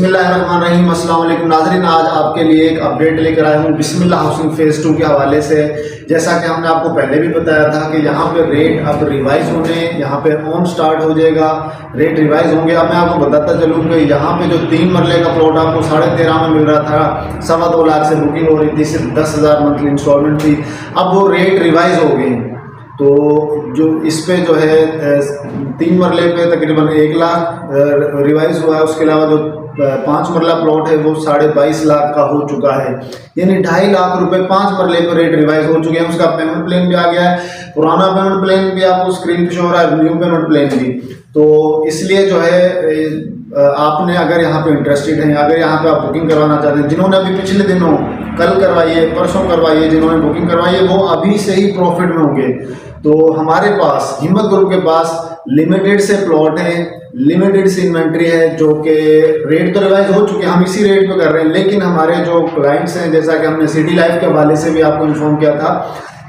बिस्मिल्लाहिर्रहमानिर्रहीम। अस्सलाम वालेकुम नाज़रीन, आज आपके लिए एक अपडेट लेकर आया हूँ बिस्मिल्लाह हाउसिंग फेज़ 2 के हवाले से। जैसा कि हमने आपको पहले भी बताया था कि यहाँ पे रेट अब रिवाइज़ होने, यहाँ पे ऑन स्टार्ट हो जाएगा, रेट रिवाइज़ होंगे। अब मैं आपको बताता चलूँ कि यहाँ पे जो 3 मरले का प्लॉट आपको 13.5 में मिल रहा था, 2.25 लाख से बुकिंग हो रही थी, सिर्फ 10,000 मंथली इंस्टॉलमेंट थी। अब वो रेट रिवाइज़ हो गई, तो जो इस पे जो है 3 मरले पे तकरीबन 1 लाख रिवाइज हुआ है। उसके अलावा जो 5 मरला प्लॉट है वो 22.5 लाख का हो चुका है, यानी 2.5 लाख रुपए 5 मरले पे रेट रिवाइज हो चुके हैं। उसका पेमेंट प्लान भी आ गया है, पुराना पेमेंट प्लान भी आपको स्क्रीन पे शो हो रहा है, न्यू पेमेंट प्लान भी। तो इसलिए जो है आपने अगर यहाँ पे इंटरेस्टेड हैं, अगर यहाँ पे आप बुकिंग करवाना चाहते हैं, जिन्होंने अभी पिछले दिनों कल करवाई है, परसों करवाई है, जिन्होंने बुकिंग करवाई है, वो अभी से ही प्रॉफिट में होंगे। तो हमारे पास हिम्मत ग्रुप के पास लिमिटेड से प्लॉट है, लिमिटेड सी इन्वेंट्री है, जो कि रेट तो रिवाइज हो चुके हैं, हम इसी रेट पे कर रहे हैं। लेकिन हमारे जो क्लाइंट्स हैं, जैसा कि हमने सिटी लाइफ के हवाले से भी आपको इन्फॉर्म किया था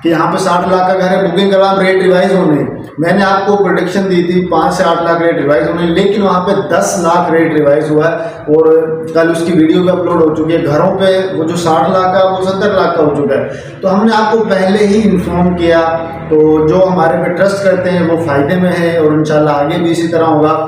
कि यहाँ पे 60 लाख का घर है, बुकिंग करवा, रेट रिवाइज होने, मैंने आपको प्रोडिक्शन दी थी 5 से 8 लाख रेट रिवाइज होने, लेकिन वहाँ पे 10 लाख रेट रिवाइज हुआ है और कल उसकी वीडियो भी अपलोड हो चुकी है। घरों पे वो जो 60 लाख का वो 70 लाख का हो चुका है। तो हमने आपको पहले ही इन्फॉर्म किया, तो जो हमारे पे ट्रस्ट करते हैं वो फायदे में है और इंशाल्लाह आगे भी इसी तरह होगा।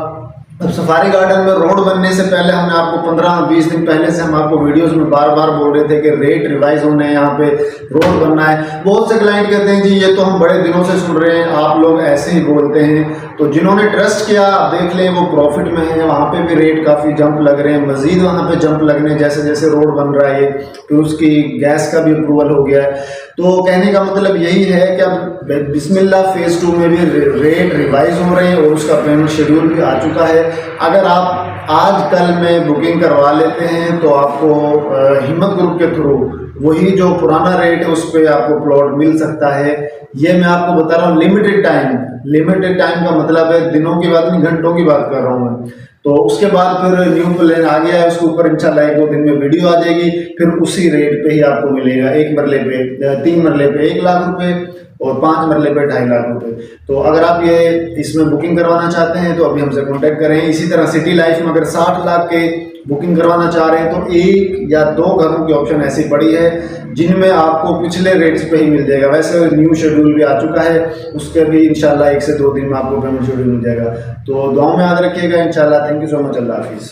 अब सफारी गार्डन में रोड बनने से पहले हमने आपको 15-20 दिन पहले से हम आपको वीडियोस में बार बार बोल रहे थे कि रेट रिवाइज होने हैं, यहाँ पे रोड बनना है। बहुत से क्लाइंट कहते हैं जी ये तो हम बड़े दिनों से सुन रहे हैं, आप लोग ऐसे ही बोलते हैं। तो जिन्होंने ट्रस्ट किया आप देख लें, वो प्रॉफिट में है, वहाँ पे भी रेट काफ़ी जंप लग रहे हैं, मजीद वहाँ पे जंप लगने जैसे जैसे रोड बन रहा है। फिर उसकी गैस का भी अप्रूवल हो गया है। तो कहने का मतलब यही है कि अब बिस्मिल्लाह फेज़ 2 में भी रेट रिवाइज हो रहे हैं और उसका पेमेंट शेड्यूल भी आ चुका है। अगर आप आज कल में बुकिंग करवा लेते हैं तो आपको हिम्मत ग्रुप के थ्रू वही जो पुराना रेट है उस पर आपको प्लॉट मिल सकता है। ये मैं आपको बता रहा हूँ लिमिटेड टाइम का मतलब है दिनों की बात नहीं, घंटों की बात कर रहा हूँ मैं। तो उसके बाद फिर न्यू प्लान आ गया है, उसके ऊपर इंशाल्लाह 1-2 दिन में वीडियो आ जाएगी, फिर उसी रेट पे ही आपको मिलेगा। 1 मरले पे 3 मरले पे 1 लाख रुपए और 5 मरले पे 2.5 लाख रुपए। तो अगर आप ये इसमें बुकिंग करवाना चाहते हैं तो अभी हमसे कांटेक्ट करें। इसी तरह सिटी लाइफ में अगर 60 लाख के बुकिंग करवाना चाह रहे हैं तो 1 या 2 घरों की ऑप्शन ऐसी पड़ी है जिनमें आपको पिछले रेट्स पे ही मिल जाएगा। वैसे न्यू शेड्यूल भी आ चुका है, उसके भी इंशाल्लाह 1 से 2 दिन में आपको पेमेंट शेड्यूल मिल जाएगा। तो दुआ में याद रखिएगा इंशाल्लाह। Thank you so much. अल्लाह हाफिज़।